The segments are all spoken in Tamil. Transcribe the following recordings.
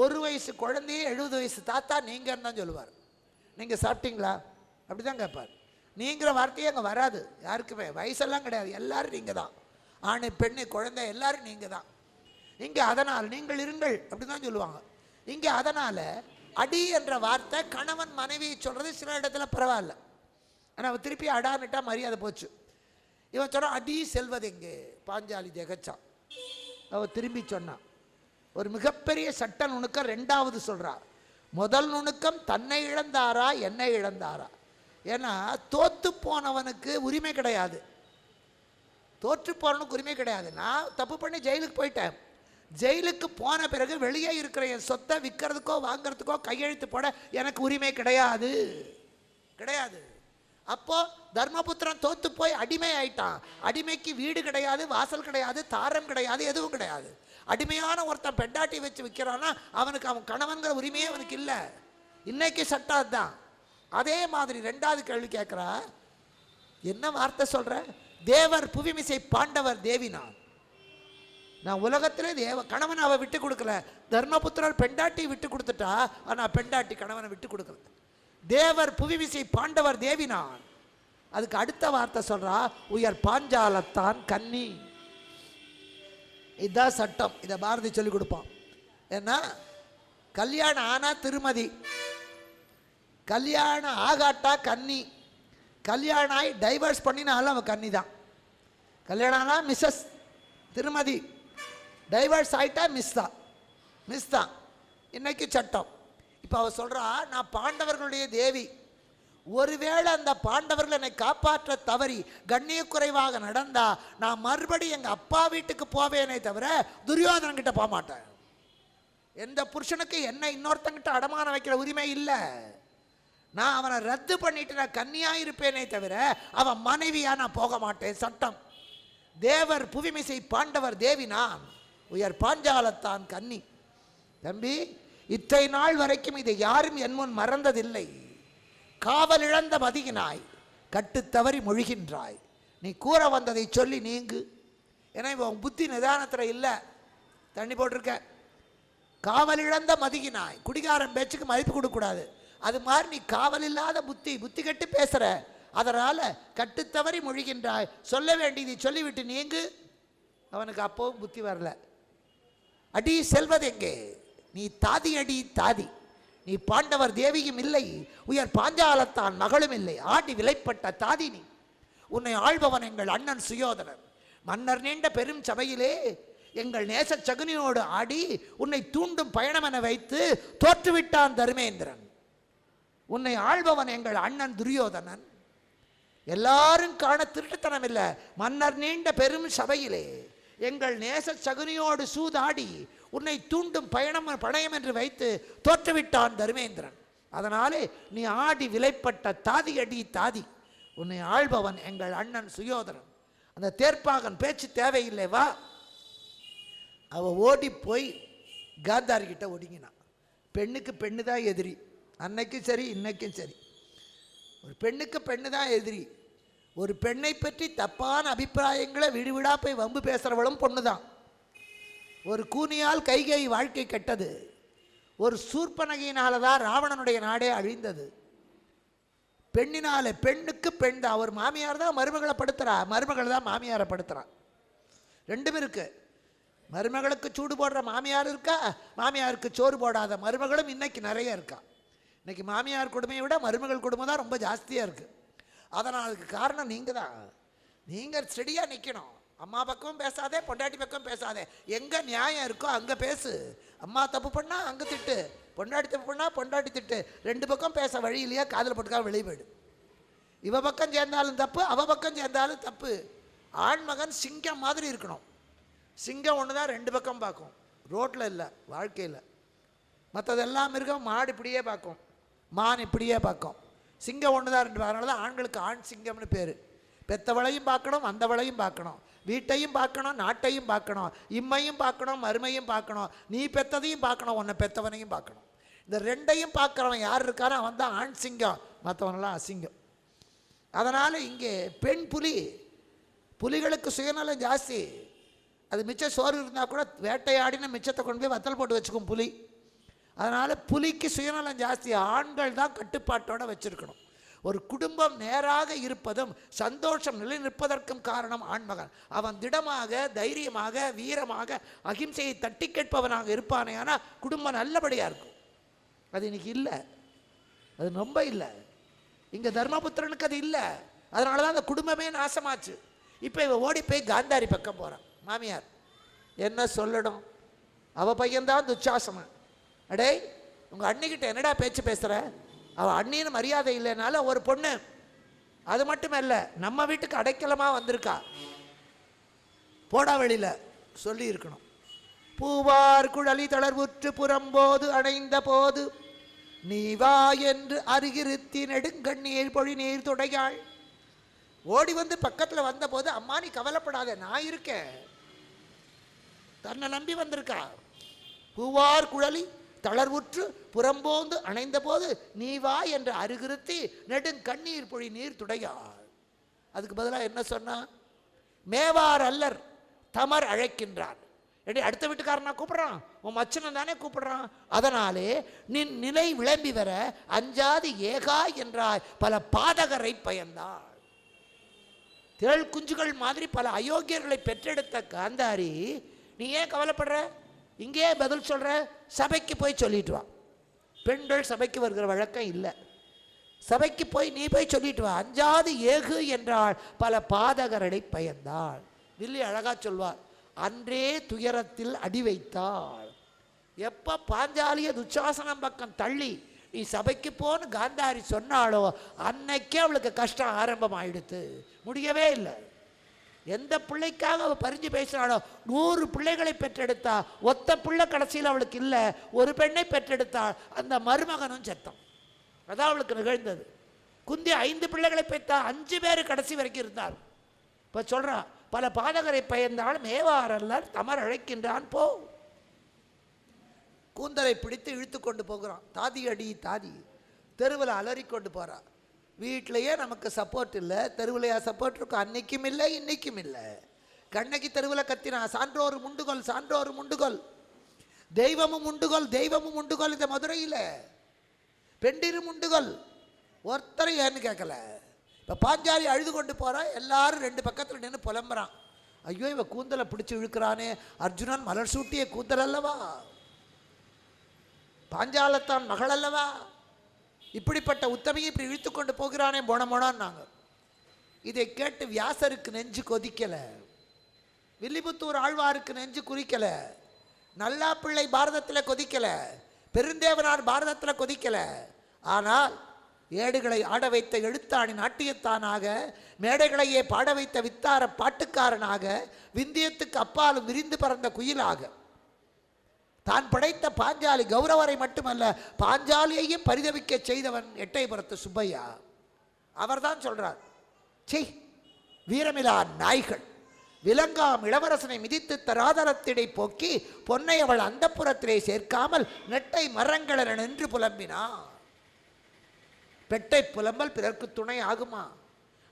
ஒரு வயசு குழந்தையே 70 வயசு தாத்தா நீங்கன்னு தான் சொல்லுவார். நீங்கள் சாப்பிட்டீங்களா அப்படி தான் கேட்பார். நீங்கிற வார்த்தையே அங்கே வராது யாருக்குமே. வயசெல்லாம் கிடையாது, எல்லாரும் நீங்கள் தான். ஆணு பெண்ணு குழந்தை எல்லாரும் நீங்கள் தான் இங்கே. அதனால் நீங்கள் இருங்கள் அப்படி தான் சொல்லுவாங்க இங்கே. அதனால் அடி என்ற வார்த்தை கணவன் மனைவி சொல்கிறது சில இடத்துல பரவாயில்ல. ஆனால் அவன் திருப்பி அடான்னுட்டா மரியாதை போச்சு. இவன் சொன்னான் அடி செல்வது எங்கே, பாஞ்சாலி திகச்சான். அவள் திரும்பி சொன்னான் ஒரு மிகப்பெரிய சட்ட நுணுக்கம். ரெண்டாவது சொல்கிறார், முதல் நுணுக்கம் தன்னை இழந்தாரா என்னை இழந்தாரா. ஏன்னா தோற்று போனவனுக்கு உரிமை கிடையாது, தோற்று போனவனுக்கு உரிமை கிடையாது. நான் தப்பு பண்ணி ஜெயிலுக்கு போயிட்டேன். ஜெயிலுக்கு போன பிறகு வெளியே இருக்கிற என் சொத்தை விற்கிறதுக்கோ வாங்கிறதுக்கோ கையெழுத்து போட எனக்கு உரிமை கிடையாது கிடையாது. அப்போ தர்மபுத்திரன் தோத்து போய் அடிமை ஆயிட்டான். அடிமைக்கு வீடு கிடையாது, வாசல் கிடையாது, தாரம் கிடையாது, எதுவும் கிடையாது. அடிமையான ஒருத்தன் பெண்டாட்டி வச்சு விற்கிறான்னா அவனுக்கு அவன் கணவன்கிற உரிமையே அவனுக்கு இல்லை. இன்னைக்கு சட்டம் அதுதான். அதே மாதிரி ரெண்டாவது கேள்வி கேட்குறா, என்ன வார்த்தை சொல்ற? தேவர் புவிமிசை பாண்டவர் தேவினான். நான் உலகத்திலே கணவன் அவ விட்டு கொடுக்கல. தர்மபுத்திரர் பெண்டாட்டி விட்டு கொடுத்துட்டா, ஆனால் பெண்டாட்டி கணவனை விட்டு கொடுக்கல. தேவர் புவிவிசை பாண்டவர் தேவினான். அதுக்கு அடுத்த வார்த்தை சொல்றா, உயர் பாஞ்சாலத்தான் கன்னி. இதுதான் சட்டம். இதை பாரதி சொல்லி கொடுப்பான். ஏன்னா கல்யாணம் ஆனா திருமதி, கல்யாணம் ஆகாட்டா கன்னி. கல்யாணம் ஆகி டைவர்ஸ் பண்ணினாலும் அவன் கன்னி தான். கல்யாணம் ஆனா மிஸ்ஸஸ் திருமதி, டைவர்ஸ் ஆகிட்டா மிஸ் தான் இன்னைக்கு சட்டம். இப்போ அவ சொல்கிறா, நான் பாண்டவர்களுடைய தேவி. ஒருவேளை அந்த பாண்டவர்கள் என்னை காப்பாற்ற தவறி கண்ணிய குறைவாக நடந்தா நான் மறுபடி எங்கள் அப்பா வீட்டுக்கு போவேனே தவிர துரியோதனங்கிட்ட போக மாட்டேன். எந்த புருஷனுக்கு என்னை இன்னொருத்தங்கிட்ட அடமானம் வைக்கிற உரிமை இல்லை. நான் அவனை ரத்து பண்ணிட்டு நான் கன்னியாக இருப்பேனே தவிர அவன் மனைவியா நான் போக மாட்டேன். சட்டம். தேவர் புவிமிசை பாண்டவர் தேவினான், உயர் பாஞ்சாலத்தான் கன்னி. தம்பி, இத்தை நாள் வரைக்கும் இதை யாரும் என் முன் மறந்ததில்லை. காவல் இழந்த மதியினாய் கட்டு தவறி மொழிகின்றாய். நீ கூற வந்ததை சொல்லி நீங்கு. ஏன்னா உன் புத்தி நிதானத்தில் இல்லை, தண்ணி போட்டிருக்க. காவல் இழந்த மதியினாய், குடிகாரன் பேச்சுக்கு மதிப்பு கொடுக்கூடாது. அது மாதிரி நீ காவல் இல்லாத புத்தி கட்டு பேசுற. அதனால கட்டுத்தவறி மொழிகின்றாய். சொல்ல வேண்டியதை சொல்லிவிட்டு நீங்கு. அவனுக்கு அப்பவும் புத்தி வரல. அடி செல்வது எங்கே, நீ தாதி அடி தாதி. நீ பாண்டவர் தேவியும் இல்லை, உயர் பாஞ்சாலத்தான் மகளும் இல்லை. ஆடி விலைப்பட்ட தாதி நீ. உன்னை ஆள்பவன் எங்கள் அண்ணன் சுயோதனன். மன்னர் நீண்ட பெரும் சபையிலே எங்கள் நேச சகுனியோடு ஆடி உன்னை தூண்டும் பயணம் என வைத்து தோற்றுவிட்டான் தர்மேந்திரன். உன்னை ஆள்பவன் எங்கள் அண்ணன் துரியோதனன். எல்லாரும் காண திருட்டுத்தனம் இல்லை. மன்னர் நீண்ட பெரும் சபையிலே எங்கள் நேச சகுனியோடு சூதாடி உன்னை தூண்டும் பணயம் என்று வைத்து தோற்றுவிட்டான் தர்மேந்திரன். அதனாலே நீ ஆடி விலைப்பட்ட தாதி அடி தாதி. உன்னை ஆள்பவன் எங்கள் அண்ணன் சுயோதனன். அந்த தேர்ப்பாகன் பேச்சு தேவையில்லை, வா. அவ ஓடி போய் காந்தாரிகிட்ட ஒடுங்கினான். பெண்ணுக்கு பெண்ணு தான் எதிரி, அன்னைக்கும் சரி இன்னைக்கும் சரி. ஒரு பெண்ணுக்கு பெண்ணு தான் எதிரி. ஒரு பெண்ணை பற்றி தப்பான அபிப்பிராயங்களை விடுவிடா போய் வம்பு பேசுகிறவளும் பொண்ணு தான். ஒரு கூனியால் கைகை வாழ்க்கை கெட்டது. ஒரு சூர்பனகையினால தான் ராவணனுடைய நாடே அழிந்தது. பெண்ணினால, பெண்ணுக்கு பெண் தான். ஒரு மாமியார் தான் மருமகளை படுத்துறா, மருமகள் தான் மாமியாரை படுத்துறான். ரெண்டும் இருக்கு. மருமகளுக்கு சூடு போடுற மாமியார் இருக்கா, மாமியாருக்கு சோறு போடாத மருமகளும் இன்னைக்கு நிறைய இருக்கா. இன்னைக்கு மாமியார் கொடுமையை விட மருமகள் கொடுமை தான் ரொம்ப ஜாஸ்தியாக இருக்குது. அதனால் அதுக்கு காரணம் நீங்கள் தான். நீங்கள் ஸ்டெடியாக நிற்கணும். அம்மா பக்கமும் பேசாதே, பொண்டாட்டி பக்கம் பேசாதே. எங்கே நியாயம் இருக்கோ அங்கே பேசு. அம்மா தப்பு பண்ணால் அங்கே திட்டு, பொண்டாட்டி தப்பு பண்ணால் பொண்டாட்டி திட்டு. ரெண்டு பக்கம் பேச வழி இல்லையா, காதில் போட்டுக்காக வெளியே போயிடு. இவ பக்கம் சேர்ந்தாலும் தப்பு, அவ பக்கம் சேர்ந்தாலும் தப்பு. ஆண்மகன் சிங்கம் மாதிரி இருக்கணும். சிங்கம் ஒன்று தான் ரெண்டு பக்கம் பார்க்கும், ரோட்டில் இல்லை, வாழ்க்கையில். மற்றதெல்லாம் மிருகம். மாடு இப்படியே பார்க்கும், மான் இப்படியே பார்க்கும். சிங்கம் ஒன்று தான் ரெண்டு. அதனால தான் ஆண்களுக்கு ஆண் சிங்கம்னு பேர். பெத்தவளையும் பார்க்கணும், வந்தவளையும் பார்க்கணும், வீட்டையும் பார்க்கணும், நாட்டையும் பார்க்கணும், இம்மையும் பார்க்கணும், மறுமையும் பார்க்கணும், நீ பெத்ததையும் பார்க்கணும், உன்னை பெத்தவனையும் பார்க்கணும். இந்த ரெண்டையும் பார்க்குறவன் யார் இருக்காரோ அவன் தான் ஆண் சிங்கம், மற்றவனெல்லாம் அசிங்கம். அதனால் இங்கே பெண் புலி. புலிகளுக்கு சுயநலம் ஜாஸ்தி. அது மிச்சம் சோறு இருந்தால் கூட வேட்டையாடின மிச்சத்தை கொண்டு போய் வத்தல் போட்டு வச்சுக்கும் புலி. அதனால் புலிக்கு சுயநலம் ஜாஸ்தி, ஆண்கள் தான் கட்டுப்பாட்டோடு வச்சிருக்கணும். ஒரு குடும்பம் நேராக இருப்பதும் சந்தோஷம் நிலை நிற்பதற்கும் காரணம் ஆண்மகன். அவன் திடமாக, தைரியமாக, வீரமாக, அகிம்சையை தட்டி கேட்பவனாக இருப்பானே. ஆனால் குடும்பம் நல்லபடியாக இருக்கும். அது இன்னைக்கு இல்லை, அது ரொம்ப இல்லை. இங்கே தர்மபுத்திரனுக்கு அது இல்லை. அதனால தான் அந்த குடும்பமே நாசமாச்சு. இப்போ இவன் ஓடி போய் காந்தாரி பக்கம் போகிறான். மாமியார் என்ன சொல்லணும், அவள் பையன்தான் துச்சாசனன். அடே, உங்கள் அண்ணிக்கிட்ட என்னடா பேச்சு பேசுகிற? அவள் அண்ணின்னு மரியாதை இல்லைனால ஒரு பொண்ணு, அது மட்டும் இல்லை, நம்ம வீட்டுக்கு அடைக்கலமாக வந்திருக்கா, போடா வெளியில் சொல்லி இருக்கணும். பூவார் குழலி தளர்வுற்று புறம்போது அணைந்த போது நீ வா என்று அருகிருத்தி நெடுங்கண்ணீர் பொழி நீர் துடையாள். ஓடி வந்து பக்கத்தில் வந்த போது, அம்மா நீ கவலைப்படாத, நான் இருக்கேன். தன்னை நம்பி வந்திருக்கா. பூவார் குழலி தளர்வுற்று புறம்போந்து அணைந்த போது நீ வா என்று அருகிருத்தி நெடுங்கண்ணீர் பொழி நீர் துடையாள். அதுக்கு பதிலாக என்ன சொன்னா? மேவார் அல்லர் தமர் அழைக்கின்றான். எடி அடுத்த வீட்டுக்காரனா கூப்பிட்றான், உன் மச்சனன் தானே கூப்பிடுறான். அதனாலே நின் நிலை விளம்பி வர அஞ்சாது ஏகா என்றாய் பல பாதகரை பயந்தாள். திரள் குஞ்சுகள் மாதிரி பல அயோக்கியர்களை பெற்றெடுத்த காந்தாரி, நீ ஏன் கவலைப்படுற? இங்கேயே பதில் சொல்ற, சபைக்கு போய் சொல்லிட்டு வா. பெண்கள் சபைக்கு வருகிற வழக்கம் இல்லை. சபைக்கு போய் நீ போய் சொல்லிட்டு வா. அஞ்சாது ஏகு என்றால் பல பாதகரடை பயந்தாள். வில்லி அழகா சொல்வார், அன்றே துயரத்தில் அடி வைத்தாள். எப்ப பாஞ்சாலிய துச்சாசனம் பக்கம் தள்ளி நீ சபைக்கு போன்னு காந்தாரி சொன்னாலோ அன்னைக்கே அவளுக்கு கஷ்டம் ஆரம்பமாயிடுத்து. முடியவே இல்லை. எந்த பிள்ளைக்காக அவள் பறிஞ்சு பேசினாலோ 100 பிள்ளைகளை பெற்றெடுத்தா, ஒத்த பிள்ளை கடைசியில் அவளுக்கு இல்லை, ஒரு பெண்ணை பெற்றெடுத்தாள். அந்த மருமகனும் செத்தான். அதான் அவளுக்கு நிகழ்ந்தது. குந்தி 5 பிள்ளைகளை பெற்றா, 5 பேர் கடைசி வரைக்கும் இருந்தார். இப்போ சொல்றா, பல பாதகரை பயந்தால் மேவாரல்லர் தமர் அழைக்கின்றான் போ. கூந்தலை பிடித்து இழுத்து கொண்டு போகிறான். தாதி அடி தாதி, தெருவில் அலறி கொண்டு போறான். வீட்டிலையே நமக்கு சப்போர்ட் இல்லை, தெருவிலையா சப்போர்ட் இருக்கும்? அன்னைக்கும் இல்லை, இன்னைக்கும் இல்லை. கண்ணகி தெருவில் கத்தினா, சான்றோர் முண்டுகோல், சான்றோர் முண்டுகோல், தெய்வமும் உண்டுகோல், தெய்வமும் உண்டுகோல். இந்த மதுரையில் பெண்டிரு முண்டுகோல், ஒருத்தர் ஏன்னு கேட்கல. இப்போ பாஞ்சாலி அழுது கொண்டு போறா, எல்லாரும் 2 பக்கத்தில் நின்று புலம்புறான். ஐயோ, இவ கூந்தலை பிடிச்சி இழுக்கிறானே, அர்ஜுனன் மலர் சூட்டிய கூந்தல் அல்லவா, பாஞ்சாலத்தான் மகள் அல்லவா, இப்படிப்பட்ட உத்தமையை இப்படி இழுத்து கொண்டு போகிறானே போனமோனான்னாங்க. இதை கேட்டு வியாசருக்கு நெஞ்சு கொதிக்கலை, வில்லிபுத்தூர் ஆழ்வாருக்கு நெஞ்சு குறிக்கலை, நல்லா பிள்ளை பாரதத்தில் கொதிக்கலை, பெருந்தேவனார் பாரதத்தில் கொதிக்கலை. ஆனால் ஏடுகளை ஆட வைத்த எழுத்தாணி நாட்டியத்தானாக, மேடைகளையே பாட வைத்த வித்தார பாட்டுக்காரனாக, விந்தியத்துக்கு அப்பாலும் விரிந்து பறந்த குயிலாக, தான் படைத்த பாஞ்சாலி கௌரவரை மட்டுமல்ல பாஞ்சாலியையும் பரிதவிக்க செய்தவன் எட்டயபுரத்து சுப்பையா. அவர் தான் சொல்றார், சீ வீரமிலா நாய்கள், விலங்காம் இளவரசனை மிதித்து தராதரத்திடை போக்கி பொன்னை அவள் அந்த புறத்திலே சேர்க்காமல் நெட்டை மரங்களென நின்று புலம்பினான். பெட்டை புலம்பல் பிறர்க்கு துணை ஆகுமா?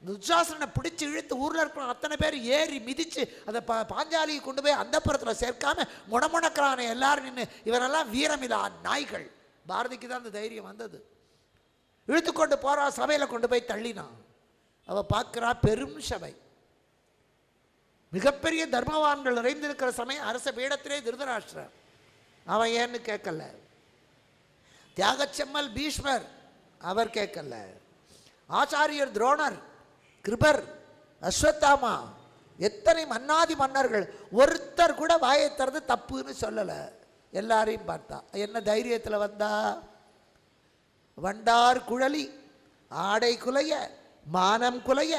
துச்சாசனை பிடிச்சி இழுத்து ஊரில் இருக்கிற அத்தனை பேர் ஏறி மிதித்து அதை பாஞ்சாலியை கொண்டு போய் அந்த புறத்தில் சேர்க்காம முணமுணக்கிறானே எல்லாரும் நின்று, இவரெல்லாம் வீரமிலா நாய்கள். பாரதிக்கு தான் அந்த தைரியம் வந்தது. இழுத்து கொண்டு போறா, சபையில் கொண்டு போய் தள்ளினான். அவள் பார்க்குறா, பெரும் சபை, மிகப்பெரிய தர்மவான்கள் நிறைந்திருக்கிற சமயம். அரச பீடத்திலே திருதராஷ்டிரர், அவன் ஏன்னு கேட்கல. தியாகச்செம்மல் பீஷ்மர், அவர் கேட்கல. ஆச்சாரியர் துரோணர், கிருபர், அஸ்வத்தாமா, எத்தனை மன்னாதி மன்னர்கள், ஒருத்தர் கூட வாயை திறந்து தப்புன்னு சொல்லலை. எல்லாரையும் பார்த்தா. என்ன தைரியத்தில் வந்தா? வண்டார் குழலி ஆடை குலைய, மானம் குலைய,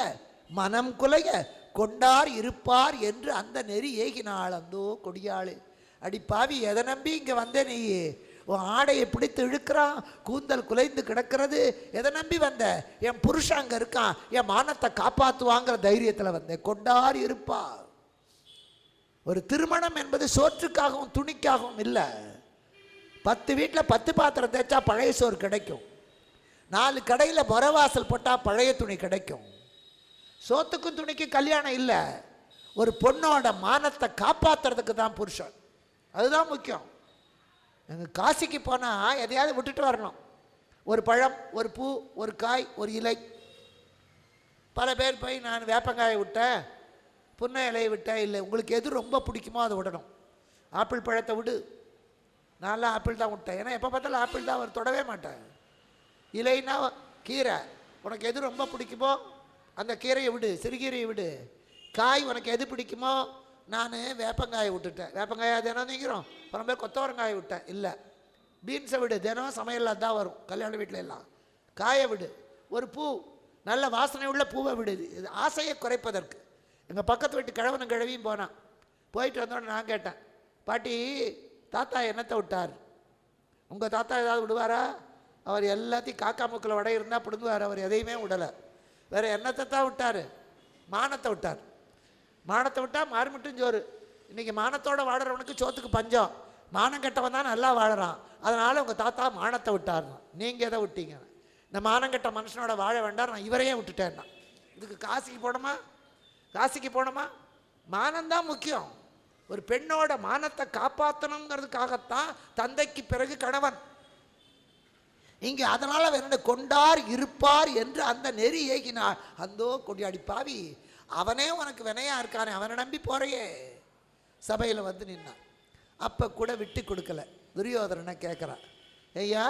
மனம் குலைய கொண்டார் இருப்பார் என்று அந்த நெறி ஏகினாள். அந்தோ கொடியாளு, அடி பாவி, எதை நம்பி இங்கே வந்த நீ? உன் ஆடையை பிடித்து இழுக்கிறான், கூந்தல் குலைந்து கிடக்கிறது, எதை நம்பி வந்த? என் புருஷன் அங்கே இருக்கான், என் மானத்தை காப்பாற்றுவாங்கிற தைரியத்தில் வந்தேன். கொண்டார் இருப்பார். ஒரு திருமணம் என்பது சோற்றுக்காகவும் துணிக்காகவும் இல்லை. 10 வீட்டில் 10 பாத்திரம் தேய்ச்சா பழைய சோறு கிடைக்கும், 4 கடையில் புறவாசல் போட்டால் பழைய துணி கிடைக்கும். சோத்துக்கும் துணிக்கும் கல்யாணம் இல்லை. ஒரு பொண்ணோட மானத்தை காப்பாற்றுறதுக்கு தான் புருஷன், அதுதான் முக்கியம். எங்கள் காசிக்கு போனால் எதையாவது விட்டுட்டு வரணும். ஒரு பழம், ஒரு பூ, ஒரு காய், ஒரு இலை. பல பேர் போய் நான் வேப்பங்காயை விட்டேன், புன்னை இலையை விட்டேன். இல்லை, உங்களுக்கு எது ரொம்ப பிடிக்குமோ அதை விடணும். ஆப்பிள் பழத்தை விடு. நான்லாம் ஆப்பிள் தான் விட்டேன். ஏன்னா எப்போ பார்த்தாலும் ஆப்பிள் தான் அவர் தொடவே மாட்டேன். இலைன்னா கீரை, உனக்கு எது ரொம்ப பிடிக்குமோ அந்த கீரையை விடு, சிறுகீரையை விடு. காய் உனக்கு எது பிடிக்குமோ, நான் வேப்பங்காயை விட்டுட்டேன். வேப்பங்காயை தினம் நீங்கிறோம். அப்புறம் போய் கொத்தவரங்காயை விட்டேன். இல்லை, பீன்ஸை விடு, தினம் சமையலில் தான் வரும் கல்யாண வீட்டில் எல்லாம். காயை விடு. ஒரு பூ, நல்ல வாசனை உள்ள பூவை விடு. இது ஆசையை குறைப்பதற்கு. எங்கள் பக்கத்து வீட்டு கிழவனும் கிழவியும் போனான். போயிட்டு வந்தோடனே நான் கேட்டேன், பாட்டி தாத்தா என்னத்தை விட்டார்? உங்கள் தாத்தா ஏதாவது விடுவாரா? அவர் எல்லாத்தையும் காக்கா மூக்கில் வடை இருந்தால் பிடுங்குவார். அவர் எதையுமே விடலை. வேறு என்னத்தை தான் விட்டார்? மானத்தை விட்டார். மானத்தை விட்டால் மாறுமட்டும் சோறு. இன்றைக்கி மானத்தோடு வாடுறவனுக்கு சோத்துக்கு பஞ்சம். மானம் கெட்டவன் தான் நல்லா வாழறான். அதனால் உங்கள் தாத்தா மானத்தை விட்டார்னா. நீங்கள் எதை விட்டீங்க? இந்த மானம் கெட்ட மனுஷனோட வாழ வேண்டாம், நான் இவரையே விட்டுட்டேன்னா. இதுக்கு காசிக்கு போனோமா? காசிக்கு போனோமா? மானம்தான் முக்கியம். ஒரு பெண்ணோட மானத்தை காப்பாற்றணுங்கிறதுக்காகத்தான் தந்தைக்கு பிறகு கணவன். இங்கே அதனால் அவனை கொண்டார் இருப்பார் என்று அந்த நெறி ஏகினார். அந்தோ கொடியாடி பாவி, அவனே உனக்கு வினையா இருக்கானே, அவனை நம்பி போறையே. சபையில் வந்து நின்னான். அப்போ கூட விட்டு கொடுக்கல. துரியோதரனை கேட்குறான், ஐயா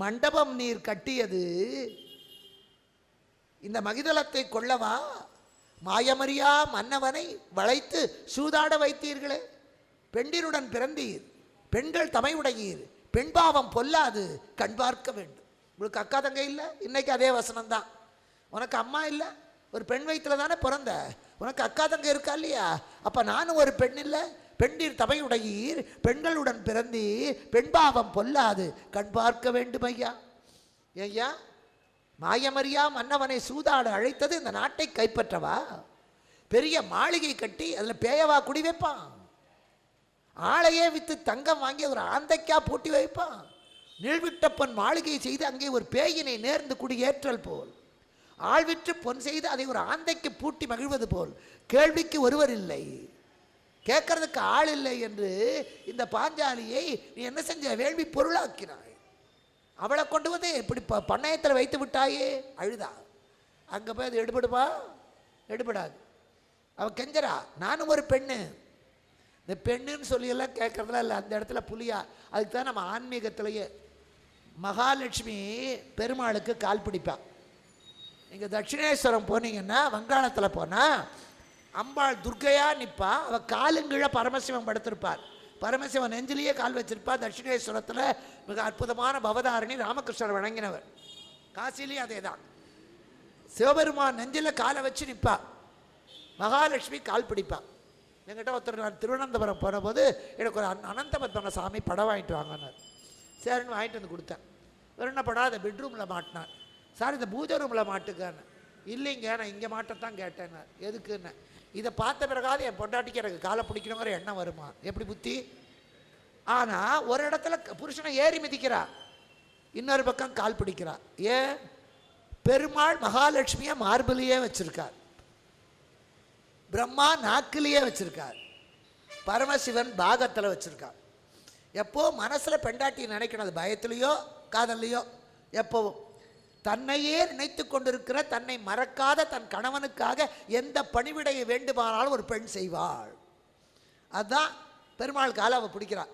மண்டபம் நீர் கட்டியது இந்த மகிதலத்தை கொள்ளவா? மாயமறியா மன்னவனை வளைத்து சூதாட வைத்தீர்களே. பெண்டிருடன் பிறந்தீர், பெண்கள் தமையுடையீர், பெண்பாவம் பொல்லாது கண் பார்க்க வேண்டும். உங்களுக்கு அக்கா தங்கை இல்லை? இன்னைக்கு அதே வசனம் தான். உனக்கு அம்மா இல்லை, ஒரு பெண் வயிற்றில் தானே பிறந்த. உனக்கு அக்கா தங்கை இருக்கா இல்லையா? அப்போ நானும் ஒரு பெண் இல்லை? பெண்டீர் தமையுடையீர், பெண்களுடன் பிறந்தீர், பெண்பாவம் பொல்லாது கண் பார்க்க வேண்டும் ஐயா. ஐயா, மாயமறியா மன்னவனை சூதாட அழைத்தது இந்த நாட்டை கைப்பற்றவா? பெரிய மாளிகை கட்டி அதில் பேயவா குடி வைப்பான்? ஆளையே விற்று தங்கம் வாங்கி ஒரு ஆந்தைக்கா பூட்டி வைப்பான்? நீழ்விட்டப்பன் மாளிகை செய்து அங்கே ஒரு பேயினை நேர்ந்து குடியேற்றல் போல், ஆள் விற்று பொன் செய்து அதை ஒரு ஆந்தைக்கு பூட்டி மகிழ்வது போல், கேள்விக்கு ஒருவர் இல்லை, கேட்கறதுக்கு ஆள் இல்லை என்று இந்த பாஞ்சாலியை நீ என்ன செஞ்ச? வேள்வி பொருளாக்கினாய். அவளை கொண்டு வந்து இப்படி பண்ணையத்தில் வைத்து விட்டாயே. அழுதா. அங்கே போய் அது எடுபடுவா? எடுபடாது. அவள் கெஞ்சரா, நானும் ஒரு பெண்ணு. இந்த பெண்ணுன்னு சொல்லியெல்லாம் கேட்குறதுலாம் இல்லை. அந்த இடத்துல புலியா. அதுக்கு தான் நம்ம ஆன்மீகத்திலேயே மகாலட்சுமி பெருமாளுக்கு கால் பிடிப்பாள். நீங்கள் தட்சிணேஸ்வரம் போனீங்கன்னா, வங்காளத்தில் போனால் அம்பாள் துர்க்கையாக நிற்பா. அவள் காலுங்கீழே பரமசிவன் படுத்திருப்பார். பரமசிவன் நெஞ்சிலேயே கால் வச்சிருப்பா. தட்சிணேஸ்வரத்தில் மிக அற்புதமான பவதாரணி ராமகிருஷ்ணர் வணங்கினவர். காசிலேயே அதே தான். சிவபெருமான் நெஞ்சில் காலை வச்சு நிற்பா, மகாலட்சுமி கால் பிடிப்பா. என்கிட்ட ஒருத்தர் நான் திருவனந்தபுரம் போன போது எனக்கு ஒரு அனந்த பத்மன சாமி படம் வாங்கிட்டு வாங்கினார். சரின்னு வாங்கிட்டு வந்து கொடுத்தேன். வேறு என்ன படம்? அதை பெட்ரூமில் மாட்டினான். சார் இந்த பூஜை ரூமில் மாட்டுக்கான்னு. இல்லைங்க, நான் இங்கே மாட்டத்தான் கேட்டேன்னு. எதுக்குன்னு? இதை பார்த்த பிறகாவது என் பொண்டாட்டிக்கு எனக்கு காலை பிடிக்கணுங்கிற எண்ணம் வருமா? எப்படி புத்தி? ஆனால் ஒரு இடத்துல புருஷனை ஏறி மிதிக்கிறா, இன்னொரு பக்கம் கால் பிடிக்கிறா. ஏன்? பெருமாள் மகாலட்சுமியை மார்பிலேயே வச்சிருக்கார், பிரம்மா நாக்கிலேயே வச்சிருக்கார், பரமசிவன் பாகத்தில் வச்சிருக்கார். எப்போ மனசில் பெண்டாட்டி நினைக்கணும், அது பயத்திலையோ காதல்லையோ, எப்போவும் தன்னையே நினைத்து கொண்டிருக்கிற, தன்னை மறக்காத தன் கணவனுக்காக எந்த பணிவிடையை வேண்டுமானாலும் ஒரு பெண் செய்வாள். அதுதான் பெருமாள் காலை அவள் பிடிக்கிறாள்.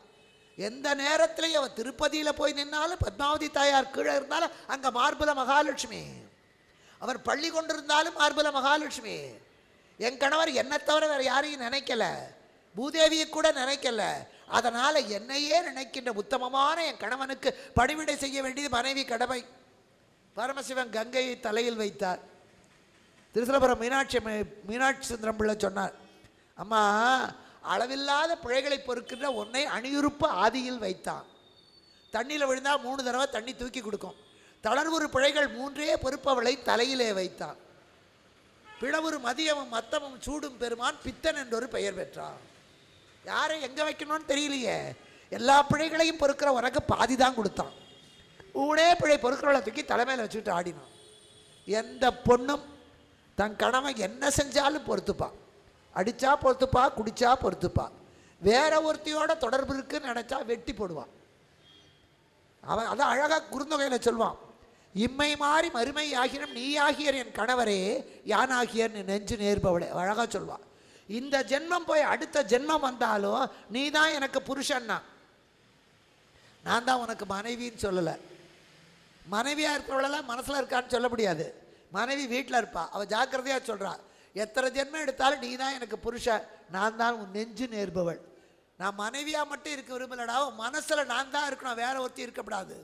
எந்த நேரத்திலையும் அவள் திருப்பதியில் போய் நின்னாலும், பத்மாவதி தாயார் கீழே இருந்தாலும் அங்கே மார்புல மகாலட்சுமி. அவர் பள்ளி கொண்டிருந்தாலும் மார்புல மகாலட்சுமி. என் கணவர் என்னை தவிர வேறு யாரையும் நினைக்கல, பூதேவியை கூட நினைக்கல. அதனால் என்னையே நினைக்கின்ற உத்தமமான என் கணவனுக்கு பணிவிடை செய்ய வேண்டியது மனைவி கடமை. பரமசிவன் கங்கையை தலையில் வைத்தார். திருச்சிலபுரம் மீனாட்சி சுந்தரம் பிள்ளை சொன்னார், அம்மா அளவில்லாத பிழைகளை பொறுக்கின்ற உன்னை அணியுறுப்பு ஆதியில் வைத்தான். தண்ணியில் விழுந்தால் 3 தடவை தண்ணி தூக்கி கொடுக்கும். தளர்வுறு பிழைகள் 3 பொறுப்பவளை தலையிலே வைத்தான். பிளவுறு மதியமும் மத்தமும் சூடும் பெருமான் பித்தன் என்றொரு பெயர் பெற்றான். யாரை எங்கே வைக்கணும்னு தெரியலையே. எல்லா பிழைகளையும் பொறுக்கிற உனக்கு பாதி தான் கொடுத்தான். ஊனே பிழை பொறுக்கிறவளை தூக்கி தலைமையில் வச்சுக்கிட்டு ஆடினான். எந்த பொண்ணும் தன் கணவன் என்ன செஞ்சாலும் பொறுத்துப்பா. அடித்தா பொறுத்துப்பா, குடித்தா பொறுத்துப்பா. வேற ஒருத்தியோட தொடர்பு இருக்குன்னு நினச்சா வெட்டி போடுவான். அவன் அதான் அழகாக குறுந்தொகையில் சொல்வான், இம்மை மாறி மறுமை ஆகினும் நீ ஆகியர் என் கணவரே யானாகியர் நெஞ்சு நேர்பவளே. அழகாக சொல்வான். இந்த ஜென்மம் போய் அடுத்த ஜென்மம் வந்தாலும் நீ தான் எனக்கு புருஷன்னா, நான் தான் உனக்கு மனைவின்னு சொல்லலை. மனைவியாக இருக்கிறவளெல்லாம் மனசில் இருக்கான்னு சொல்ல முடியாது. மனைவி வீட்டில் இருப்பா, அவள் ஜாக்கிரதையாக சொல்கிறா, எத்தனை ஜென்மம் எடுத்தாலும் நீ தான் எனக்கு புருஷன், நான் தான் உன் நெஞ்சு நேர்பவள். நான் மனைவியாக மட்டும் இருக்க விரும்பலடா, மனசில் நான் தான் இருக்கணும், வேற ஒருத்தி இருக்கக்கூடாது.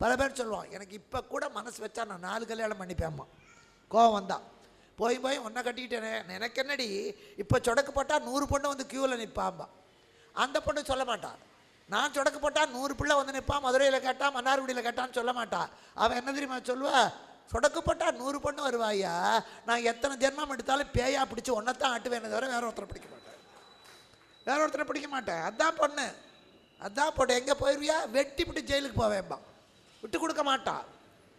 பல பேர் சொல்லுவான், எனக்கு இப்போ கூட மனசு வச்சா நான் 4 கல்யாணம் பண்ணிப்பேம்மா. கோவம் வந்தான், போய் ஒன்றை கட்டிக்கிட்டேனே, எனக்கு என்னடி இப்போ சொடக்கு போட்டால் 100 பொண்ணு வந்து க்யூவில் நிற்பாம்பா. அந்த பொண்ணு சொல்ல மாட்டான், நான் சொடக்கு போட்டால் 100 பிள்ளை வந்து நிற்பான், மதுரையில் கேட்டான் மன்னார்குடியில் கேட்டான்னு சொல்ல மாட்டான். அவன் என்ன தெரியுமா சொல்லுவா, சொடக்கு போட்டால் 100 பொண்ணு வருவாயா, நான் எத்தனை ஜென்மம் எடுத்தாலும் பேயா பிடிச்சி ஒன்றைத்தான் ஆட்டுவேன், தவிர வேற ஒருத்தரை பிடிக்க மாட்டேன், வேற ஒருத்தரை பிடிக்க மாட்டேன். அதான் பொண்ணு, அதான் பொண்ணு. எங்கே போயிடுவியா, வெட்டி விட்டு ஜெயிலுக்கு போவேன்பா, விட்டு கொடுக்க மாட்டான்.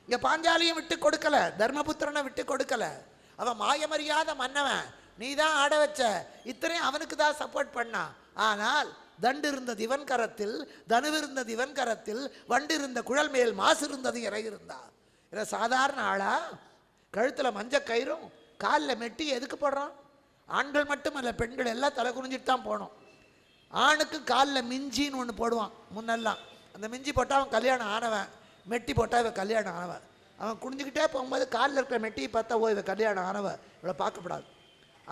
இங்கே பாஞ்சாலியும் விட்டு கொடுக்கல, தர்மபுத்திரனை விட்டு கொடுக்கல. அவன் மாயமறியாத மன்னவன், நீ தான் ஆட வச்ச, இத்தனையும் அவனுக்கு தான் சப்போர்ட் பண்ணான். ஆனால் தண்டு இருந்தது இவன் கரத்தில், தனுவிருந்தது இவன் கரத்தில், வண்டு இருந்த குழல் மேல் மாசு இருந்தது இறை இருந்தா. இதை சாதாரண ஆளா? கழுத்தில் மஞ்ச கயிறும் காலில் மெட்டி எதுக்கு போடுறான்? ஆண்கள் மட்டுமல்ல, பெண்கள் எல்லாம் தலை குனிஞ்சிட்டு தான் போனோம். ஆணுக்கு காலில் மிஞ்சின்னு ஒன்று போடுவான் முன்னெல்லாம், அந்த மிஞ்சி போட்டால் அவன் கல்யாணம் ஆனவன், மெட்டி போட்டால் இவன் கல்யாணம் ஆனவன். அவன் குனிஞ்சிக்கிட்டே போகும்போது காலில் இருக்கிற மெட்டியை பார்த்தா ஓ இவன் கல்யாணம் ஆனவன், இவளை பார்க்கப்படாது.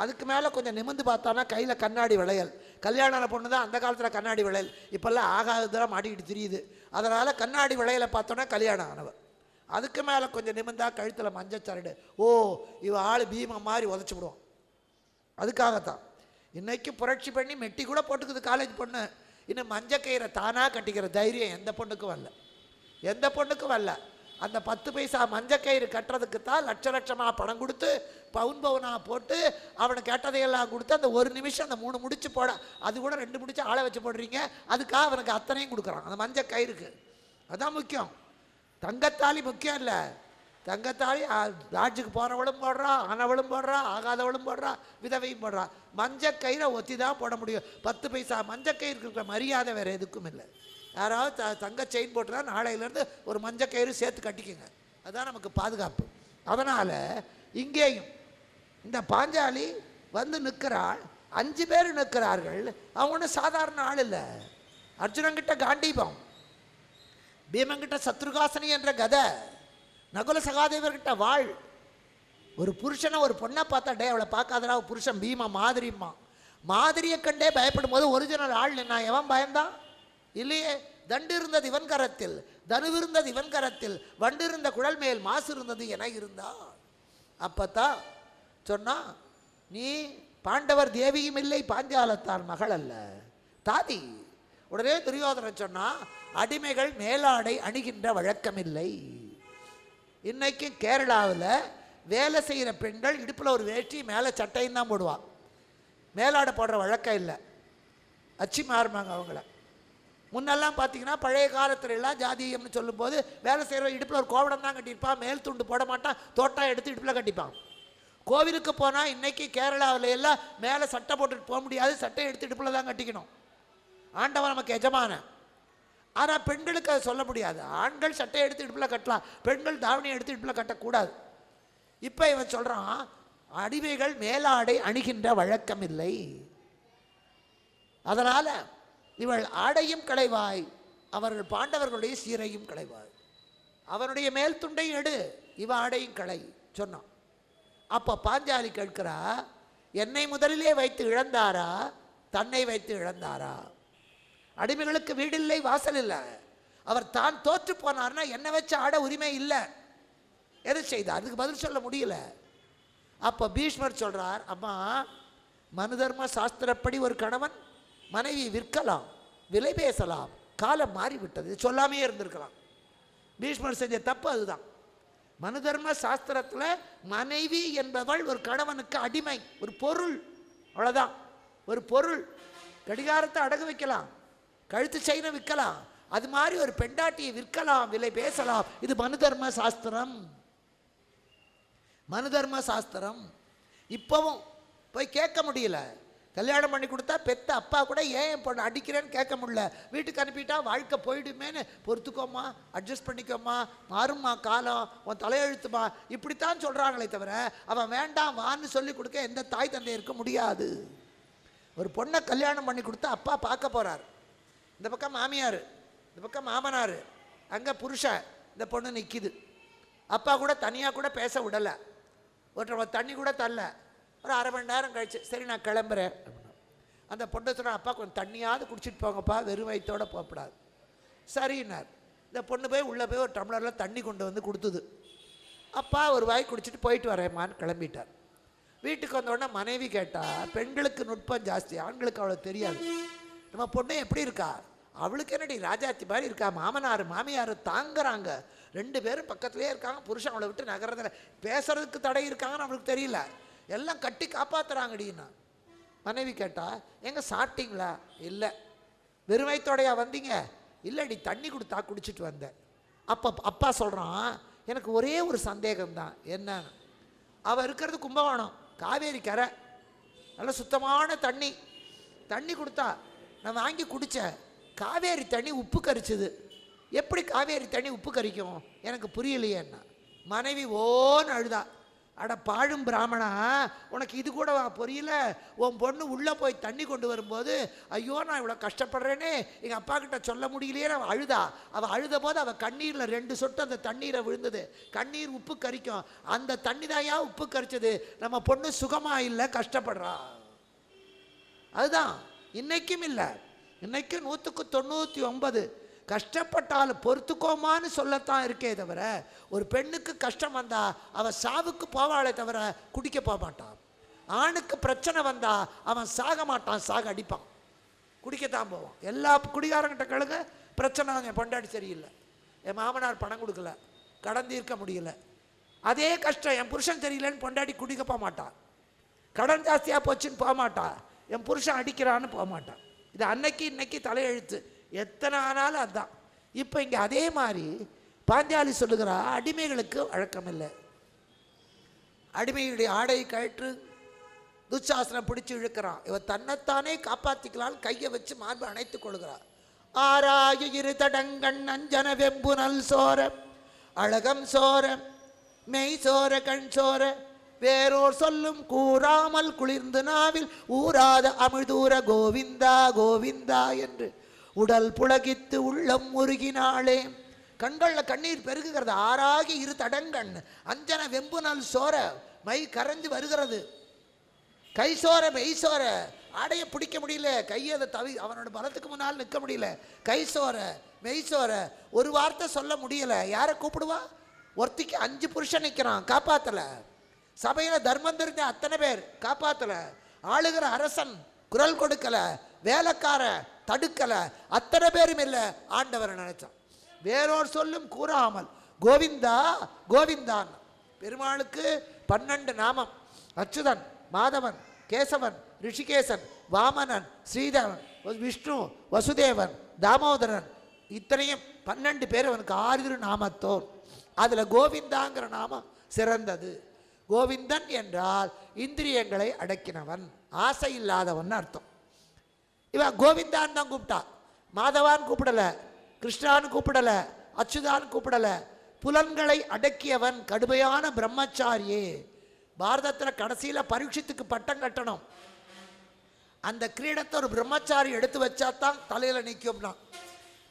அதுக்கு மேலே கொஞ்சம் நிமிந்து பார்த்தானா கையில் கண்ணாடி வளையல். கல்யாண பொண்ணு தான் அந்த காலத்தில் கண்ணாடி வளையல், இப்போல்லாம் ஆகாததெல்லாம் மாட்டிக்கிட்டு தெரியுது. அதனால் கண்ணாடி வளையலை பார்த்தோன்னா கல்யாணம் ஆனவன். அதுக்கு மேலே கொஞ்சம் நிமிந்தா கழுத்தில் மஞ்சச்சரடு, ஓ இவ ஆள் பீமம் மாதிரி உதச்சி விடுவான். அதுக்காகத்தான் இன்றைக்கி புரட்சி பண்ணி மெட்டி கூட போட்டுக்குது காலேஜ் பொண்ணு. இன்னும் மஞ்சக்கயிறை தானாக கட்டிக்கிற தைரியம் எந்த பொண்ணுக்கும் வரல, எந்த பொண்ணுக்கும் வரல. அந்த 10 பைசா மஞ்சக்கயிறு கட்டுறதுக்கு தான் லட்சமாக பணம் கொடுத்து பவுன் பவுனாக போட்டு அவனை கேட்டதையெல்லாம் கொடுத்து அந்த 1 நிமிஷம் அந்த 3 முடிச்சு போட, அது கூட 2 முடிச்சு ஆளை வச்சு போடுறீங்க, அதுக்காக அவனுக்கு அத்தனையும் கொடுக்குறான் அந்த மஞ்சக்கயிறுக்கு. அதுதான் முக்கியம். தங்கத்தாலி முக்கியம் இல்லை, தங்கத்தாலி லாட்ஜுக்கு போகிறவளும் போடுறா, ஆனவளும் போடுறா, ஆகாதவளும் போடுறா, விதவையும் போடுறா. மஞ்சக்கயிறை ஒத்தி தான் போட முடியும். 10 பைசா மஞ்சக்கயிறுக்கு இருக்கிற மரியாதை வேறு எதுக்கும் இல்லை. யாராவது தங்க செயின் போட்டுனா நாளையிலேருந்து ஒரு மஞ்சக்கயிறு சேர்த்து கட்டிக்குங்க, அதுதான் நமக்கு பாதுகாப்பு. அதனால் இங்கேயும் இந்த பாஞ்சாலி வந்து நிற்கிறாள், 5 பேர் நிற்கிறார்கள். அவங்க ஒன்றும் சாதாரண ஆள் இல்லை. அர்ஜுனங்கிட்ட காண்டீபம், பீமங்கிட்ட சத்ருகாசனி என்ற கதை, நகுல சகாதேவர்கிட்ட வாழ். ஒரு புருஷனை ஒரு பொண்ணை பார்த்தா, டே அவளை பார்க்காதடா புருஷன் பீமா மாதிரிம்மா. மாதிரியை கண்டே பயப்படும் போது ஒரிஜினல் ஆள் என்ன எவன் பயந்தான் இல்லையே. தண்டு இருந்தது இவன் கரத்தில், தனுவிருந்தது இவன் கரத்தில், வண்டு இருந்த குழல் மேல் மாசு இருந்தது என இருந்தா. அப்பத்தான் சொன்னா, நீ பாண்டவர் தேவியும் இல்லை, பாஞ்சாலத்தான் மகள் அல்ல, தாதி. உடனே துரியோதனன் சொன்னா, அடிமைகள் மேலாடை அணிகின்ற வழக்கமில்லை. இன்னைக்கு கேரளாவில் வேலை செய்கிற பெண்கள் இடுப்பில் ஒரு வேஷ்டி மேலே சட்டையும் தான் போடுவாள், மேலாடை போடுற வழக்கம் இல்லை. அச்சி மாறுமாங்க அவங்கள. முன்னெல்லாம் பார்த்தீங்கன்னா பழைய காலத்துல எல்லாம் ஜாதியம்னு சொல்லும்போது வேலை செய்கிற இடுப்பில் ஒரு கோவடம் தான் கட்டியிருப்பான், மேல் துண்டு போட மாட்டான், தோட்டா எடுத்து இடுப்பில் கட்டிப்பான். கோவிலுக்கு போனால் இன்றைக்கி கேரளாவில் எல்லாம் மேலே சட்டை போட்டுட்டு போக முடியாது, சட்டை எடுத்து இடுப்பில் தான் கட்டிக்கணும். ஆண்டவன் நமக்கு எஜமான. ஆனால் பெண்களுக்கு அதை சொல்ல முடியாது. ஆண்கள் சட்டை எடுத்து இடுப்பில் கட்டலாம், பெண்கள் தாவணி எடுத்து இடுப்பில் கட்டக்கூடாது. இப்போ இவன் சொல்கிறான், அடிமைகள் மேலாடை அணிகின்ற வழக்கம் இல்லை, அதனால் இவள் ஆடையும் களைவாய், அவர்கள் பாண்டவர்களுடைய சீரையும் களைவாய், அவனுடைய மேல் துண்டை எடு, இவ ஆடையும் களை சொன்னான். அப்போ பாஞ்சாலி கேட்கிறா, என்னை முதலிலே வைத்து இழந்தாரா, தன்னை வைத்து இழந்தாரா? அடிமைகளுக்கு வீடில்லை, வாசல் இல்லை. அவர் தான் தோற்று போனார்னா என்னை வச்சு ஆட உரிமை இல்லை. எது செய்தார்? அதுக்கு பதில் சொல்ல முடியல. அப்போ பீஷ்மர் சொல்றார், அம்மா மனு தர்ம சாஸ்திரப்படி ஒரு கணவன் மனைவி விற்கலாம், விலை பேசலாம், காலம் மாறிவிட்டது, சொல்லாமே இருந்திருக்கலாம். பீஷ்மர் செஞ்ச தப்பு அதுதான். மனு தர்ம சாஸ்திரத்தில் மனைவி என்பவள் ஒரு கணவனுக்கு அடிமை, ஒரு பொருள், அவ்வளோதான். ஒரு பொருள். கடிகாரத்தை அடகு வைக்கலாம், கழுத்து செயினை விற்கலாம், அது மாதிரி ஒரு பெண்டாட்டியை விற்கலாம், விலை பேசலாம். இது மனு தர்ம சாஸ்திரம், மனு தர்ம சாஸ்திரம். இப்போவும் போய் கேட்க முடியல. கல்யாணம் பண்ணி கொடுத்தா பெத்த அப்பா கூட ஏன் என் பொண்ணு அடிக்கிறேன்னு கேட்க முடியல. வீட்டுக்கு அனுப்பிட்டா வாழ்க்கை போயிடுமேன்னு பொறுத்துக்கோமா, அட்ஜஸ்ட் பண்ணிக்கோமா, மாறும்மா காலம், உன் தலையெழுத்துமா, இப்படித்தான் சொல்கிறாங்களே தவிர அவன் வேண்டாம் வான்னு சொல்லி கொடுக்க எந்த தாய் தந்தை இருக்க முடியாது. ஒரு பொண்ணை கல்யாணம் பண்ணி கொடுத்தா அப்பா பார்க்க போகிறார். இந்த பக்கம் மாமியார், இந்த பக்கம் மாமனார், அங்கே புருஷன், இந்த பொண்ணு நிற்கிது. அப்பா கூட தனியாக கூட பேச விடலை, ஒரு தண்ணி கூட தரல. ஒரு அரை மணி நேரம் கழிச்சு சரி நான் கிளம்புறேன் அப்படின்னா அந்த பொண்ணை சொன்னால் அப்பா கொஞ்சம் தண்ணியாவது குடிச்சிட்டு போங்கப்பா, வெறும் வயிற்றோடு போகக்கூடாது. சரின்னார். இந்த பொண்ணு போய் உள்ளே போய் ஒரு டம்ளரில் தண்ணி கொண்டு வந்து கொடுத்துது. அப்பா ஒரு வாய் குடிச்சிட்டு போயிட்டு வரேம்மான்னு கிளம்பிட்டார். வீட்டுக்கு வந்தோடனே மனைவி கேட்டால் பெண்களுக்கு நுட்பம் ஜாஸ்தி, ஆண்களுக்கு அவ்வளோ தெரியாது. நம்ம பொண்ணு எப்படி இருக்கா, அவளுக்கு என்னடி ராஜாத்தி மாதிரி இருக்கா, மாமனார் மாமியார் தாங்குறாங்க, 2 பேரும் பக்கத்துலேயே இருக்காங்க, புருஷன் அவளை விட்டு நகரதில்ல, பேசுறதுக்கு தடை இருக்காங்கன்னு அவளுக்கு தெரியல, எல்லாம் கட்டி காப்பாற்றுறாங்கடின்னா. மனைவி கேட்டா எங்க சாப்பிட்டீங்களா, இல்லை. வெறும் வயித்தோடையா வந்தீங்க, இல்லைடி தண்ணி கொடுத்தா குடிச்சிட்டு வந்தேன். அப்பா சொல்கிறான் எனக்கு ஒரே ஒரு சந்தேகம்தான், என்ன, அவள் இருக்கிறது கும்பகோணம் காவேரி கரை, நல்ல சுத்தமான தண்ணி, தண்ணி கொடுத்தா நான் வாங்கி குடித்தேன், காவேரி தண்ணி உப்பு கரிச்சுது, எப்படி காவேரி தண்ணி உப்பு கரிக்கும் எனக்கு புரியலையேன்னா. மனைவி ஓன்னு அழுதா. அட பாழும் பிராமணா, உனக்கு இது கூட புரியல, உன் பொண்ணு உள்ளே போய் தண்ணி கொண்டு வரும்போது ஐயோ நான் இவ்வளோ கஷ்டப்படுறேனே எங்கள் அப்பா கிட்ட சொல்ல முடியலையே அவள் அழுதா. அவள் அழுத போது அவள் கண்ணீரில் 2 சொட்டு அந்த தண்ணீரை விழுந்தது. கண்ணீர் உப்பு கரிக்கும், அந்த தண்ணி தாயா உப்பு கரிச்சது. நம்ம பொண்ணு சுகமாக இல்லை, கஷ்டப்படுறா. அதுதான் இன்னைக்கும் இல்லை, இன்னைக்கு 199 கஷ்டப்பட்டாலும் பொறுத்துக்கோமான்னு சொல்லத்தான் இருக்கே தவிர, ஒரு பெண்ணுக்கு கஷ்டம் வந்தா அவன் சாவுக்கு போவாளே தவிர குடிக்க போக மாட்டான். ஆணுக்கு பிரச்சனை வந்தா அவன் சாக மாட்டான், சாக அடிப்பான், குடிக்கத்தான் போவான். எல்லா குடிகாரங்கிட்ட கழுங்க பிரச்சனை, என் பொண்டாட்டி சரியில்லை, என் மாமனார் பணம் கொடுக்கல, கடன் தீர்க்க முடியல, அதே கஷ்டம். என் புருஷன் சரியில்லைன்னு பொண்டாட்டி குடிக்க போக மாட்டான், கடன் ஜாஸ்தியாக போச்சுன்னு போக மாட்டான், என் புருஷன் அடிக்கிறான்னு போக மாட்டான். இது அன்னைக்கு இன்னைக்கு தலையெழுத்து, எத்தனை ஆனாலும் அதுதான். இப்போ இங்கே அதே மாதிரி பாஞ்சாலி சொல்லுகிறா அடிமைகளுக்கு வழக்கம் இல்லை. அடிமையுடைய ஆடை கழற்று, துச்சாசனம் பிடிச்சி இழுக்கிறான், இவன் தன்னைத்தானே காப்பாற்றிக்கலான்னு கையை வச்சு மார்பு அணைத்துக் கொள்கிறான். ஆராய இரு தடங்கண் அஞ்சன வெம்பு நல் சோர, அழகம் சோர, மெய் சோர, கண் சோர, வேறோர் சொல்லும் கூறாமல் குளிர்ந்து நாவில் ஊராத அமிழ்தூர கோவிந்தா கோவிந்தா என்று உடல் புலகித்து உள்ளம் முருகினாளே. கண்களில் கண்ணீர் பெருகுகிறது. ஆறாகி இரு தடங்கண் அஞ்சன வெம்பு நல் சோர, மை கரைஞ்சு வருகிறது, கை சோர மெய் சோர, ஆடையை பிடிக்க முடியல, கையை அதை அவனோட பலத்துக்கு முன்னால் நிற்க முடியல, கை சோர மெய் சோர, ஒரு வார்த்தை சொல்ல முடியல. யாரை கூப்பிடுவா? ஒருத்திக்கு 5 புருஷன் நிற்கிறான், காப்பாத்தல. சபையில் தர்மம் தெரிஞ்ச அத்தனை பேர் காப்பாத்தல. ஆளுகிற அரசன் குரல் கொடுக்கல, வேலைக்கார தடுக்கல, அத்தனை பேரும் இல்லை, ஆண்டவரை நினைச்சான். வேறோர் சொல்லும் கூறாமல் கோவிந்தா கோவிந்தான். பெருமாளுக்கு 12 நாமம், அச்சுதன், மாதவன், கேசவன், ரிஷிகேசன், வாமனன், ஸ்ரீதவன், விஷ்ணு, வசுதேவன், தாமோதரன், இத்தனையும் 12 பேர் அவனுக்கு 6 நாமத்தோர். அதில் கோவிந்தாங்கிற நாமம் சிறந்தது. கோவிந்தன் என்றால் இந்திரியங்களை அடக்கினவன், ஆசை இல்லாதவன் அர்த்தம். இவன் கோவிந்தான் தான் கூப்பிட்டா, மாதவான் கூப்பிடல, கிருஷ்ணான்னு கூப்பிடல, அச்சுதான் கூப்பிடல. புலன்களை அடக்கியவன் கடுமையான பிரம்மச்சாரியே. பாரதத்தில் கடைசியில் பரீட்சித்துக்கு பட்டம் கட்டணும். அந்த கிரீடத்தை ஒரு பிரம்மச்சாரி எடுத்து வச்சா தான் தலையில் நிற்கும்னா.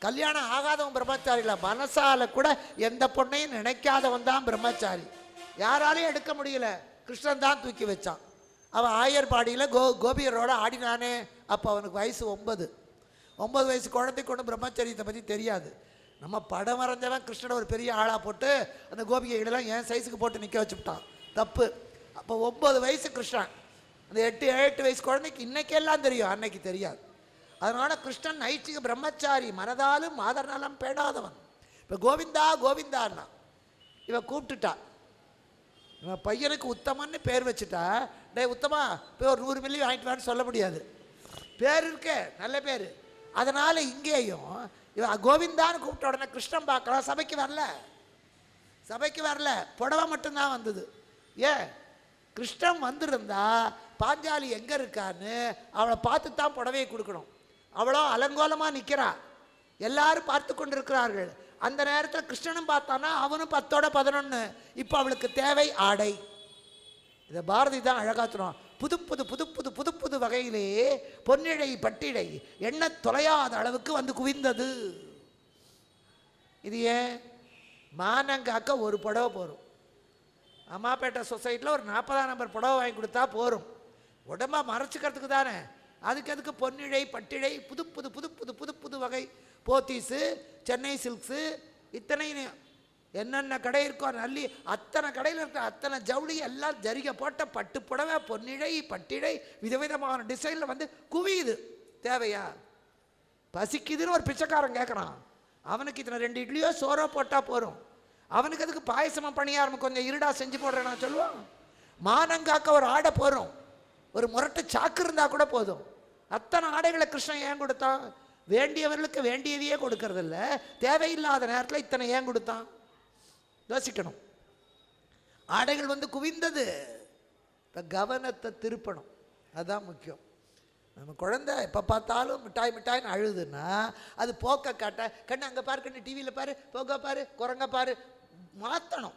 கல்யாணம் ஆகாதவன் பிரம்மச்சாரி இல்லை, மனசால கூட எந்த பொண்ணையும் நினைக்காதவன் தான் பிரம்மச்சாரி. யாராலையும் எடுக்க முடியல, கிருஷ்ணன் தான் தூக்கி வச்சான். அவன் ஆயர்பாடியில் கோபியரோட ஆடினானே, அப்போ அவனுக்கு வயசு 9 வயசு குழந்தைக்கு ஒன்று பிரம்மச்சரியத்தை பற்றி தெரியாது. நம்ம படம் வரைஞ்சவன் கிருஷ்ணனை ஒரு பெரிய ஆளாக போட்டு அந்த கோபிகைகளெல்லாம் என் சைஸுக்கு போட்டு நிற்க வச்சுட்டான், தப்பு. அப்போ 9 வயசு கிருஷ்ணன், அந்த 8 வயசு குழந்தைக்கு இன்னைக்கெல்லாம் தெரியும், அன்னைக்கு தெரியாது. அதனால் கிருஷ்ணன் நைச்சிக்கு பிரம்மச்சாரி, மனதாலும் மாதர்நலம் பேடாதவன். இப்போ கோவிந்தா கோவிந்தான்னா இவன் கூப்பிட்டுட்டா. இவன் பையனுக்கு உத்தமன்னு பேர் வச்சுட்டா, டே உத்தமா போய் ஒரு 100 மில்லி வாங்கிட்டு வான்னு சொல்ல முடியாது, பேர் இருக்கே நல்ல பேர். அதனால் இங்கேயும் இவன் கோவிந்தான்னு கூப்பிட்ட உடனே கிருஷ்ணன் பார்க்கலாம், சபைக்கு வரல, புடவை மட்டும்தான் வந்தது. ஏன்? கிருஷ்ணன் வந்திருந்தா பாஞ்சாலி எங்கே இருக்கான்னு அவளை பார்த்து தான் புடவையை கொடுக்கணும். அவளோ அலங்கோலமாக நிற்கிறா, எல்லாரும் பார்த்து கொண்டு இருக்கிறார்கள். அந்த நேரத்தில் கிருஷ்ணனும் பார்த்தானா அவனும் 10ஓட 11. இப்போ அவளுக்கு தேவை ஆடை. இதை பாரதி தான் அழகா சொல்லுவான். புது புது புது புது புது புது வகையிலே பொன்னிழை பட்டிடை எண்ண தொலையாத அளவுக்கு வந்து குவிந்தது. இது ஏன்? மானங்காக்க ஒரு புடவை போகும். அம்மாப்பேட்டை சொசைட்டியில் ஒரு 40ஆம் நம்பர் புடவை வாங்கி கொடுத்தா போகும், உடம்பா மறைச்சிக்கிறதுக்கு தானே. அதுக்கு பொன்னிழை பட்டிழை புது புது புது புது புது புது வகை போத்தீஸு, சென்னை சில்க்ஸு, இத்தனை என்னென்ன கடை இருக்கோ நல்லி அத்தனை கடையில் இருக்கிற அத்தனை ஜவுளி எல்லாம் ஜரிகை போட்ட பட்டு புடவை பொன்னிழை பட்டிழை விதவிதமான டிசைனில் வந்து குவியுது. தேவையா? பசிக்குதுன்னு ஒரு பிச்சைக்காரன் கேட்குறான், அவனுக்கு இத்தனை 2 இட்லியோ சோறோ போட்டால் போகிறோம். அவனுக்கு அதுக்கு பாயசமாக பணியாரம் கொஞ்சம் இருடா செஞ்சு போடுறேன் நான் சொல்லுவான். மானங்காக்க ஒரு ஆடை போகிறோம், ஒரு முரட்டு சாக்கு இருந்தால் கூட போதும். அத்தனை ஆடைகளை கிருஷ்ணன் ஏன் கொடுத்தான்? வேண்டியவர்களுக்கு வேண்டியதையே கொடுக்கறதில்ல, தேவையில்லாத நேரத்தில் இத்தனை ஏன் கொடுத்தான்? யோசிக்கணும். ஆடைகள் வந்து குவிந்தது. இப்போ கவனத்தை திருப்பணும், அதுதான் முக்கியம். நம்ம குழந்தை எப்போ பார்த்தாலும் மிட்டாய் மிட்டாய்னு அழுதுன்னா அது போக்க காட்ட, கண்ணு அங்கே பாரு, கண்ணு டிவியில் பாரு, போக்க பாரு, குரங்க பாரு, மாற்றணும்.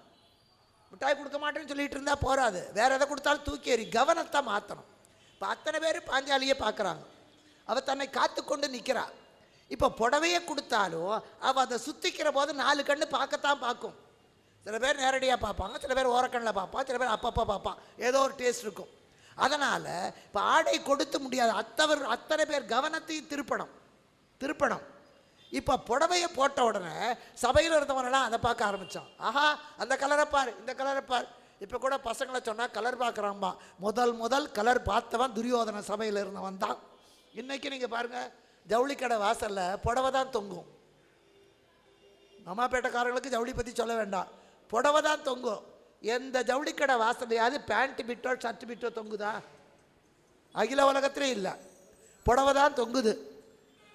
மிட்டாய் கொடுக்க மாட்டேன்னு சொல்லிட்டு இருந்தால் போகாது, வேற எதை கொடுத்தாலும் தூக்கி எறி. கவனத்தை மாற்றணும். இப்போ அத்தனை பேர் பாஞ்சாலியை பார்க்குறாங்க, அவள் தன்னை காத்து கொண்டு நிற்கிறா. இப்போ புடவையை கொடுத்தாலும் அவள் அதை சுற்றிக்கிற போது 4 கண்ணு பார்க்கத்தான் பார்க்கும். சில பேர் நேரடியாக பார்ப்பாங்க, சில பேர் ஓரக்கண்ணில் பார்ப்பான், சில பேர் அப்பப்போ பார்ப்பான், ஏதோ ஒரு டேஸ்ட் இருக்கும். அதனால் இப்போ ஆடை கொடுத்து முடியாது. அத்தனை பேர் கவனத்தையும் திருப்பணும். இப்போ புடவையை போட்ட உடனே சபையில் இருந்தவனெல்லாம் அதை பார்க்க ஆரம்பித்தான். ஆஹா, அந்த கலரை பார், இந்த கலரை பார். இப்போ கூட பசங்களை சொன்னால் கலர் பார்க்குறான்பா. முதல் கலர் பார்த்தவன் துரியோதன சபையில் இருந்தவன் தான். இன்றைக்கி நீங்கள் பாருங்கள், ஜவுளிக்கடை வாசலில் புடவை தான் தொங்கும். அம்மாப்பேட்டைக்காரங்களுக்கு ஜவுளி பற்றி சொல்ல வேண்டாம், புடவை தான் தொங்கும். எந்த ஜவுளிக்கடை வாசலையாவது பேண்ட் பிட்டோ ஷர்ட் பிட்டோ தொங்குதா? அகில உலகத்திலே இல்லை, புடவை தான் தொங்குது.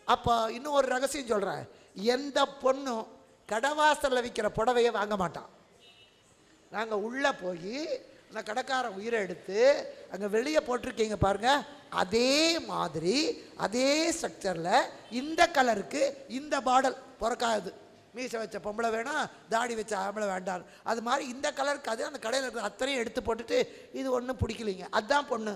அப்போ இன்னும் ஒரு ரகசியம் சொல்கிறேன், எந்த பொண்ணும் கடைவாசலில் விற்கிற புடவையை வாங்க மாட்டான். நாங்கள் உள்ளே போய் அந்த கடைக்காரன் உயிரை எடுத்து அங்கே வெளியே போட்டிருக்கீங்க பாருங்கள், அதே மாதிரி அதே ஸ்ட்ரக்சரில் இந்த கலருக்கு இந்த பாடல் பிறக்காது. மீசை வச்ச பொம்பளை வேணும், தாடி வச்ச ஆம்பளை வேண்டாம். அது மாதிரி இந்த கலருக்கு அது அந்த கடையில் இருக்கிற அத்தனையும் எடுத்து போட்டுட்டு இது ஒன்றும் பிடிக்கலிங்க, அதுதான் பொண்ணு.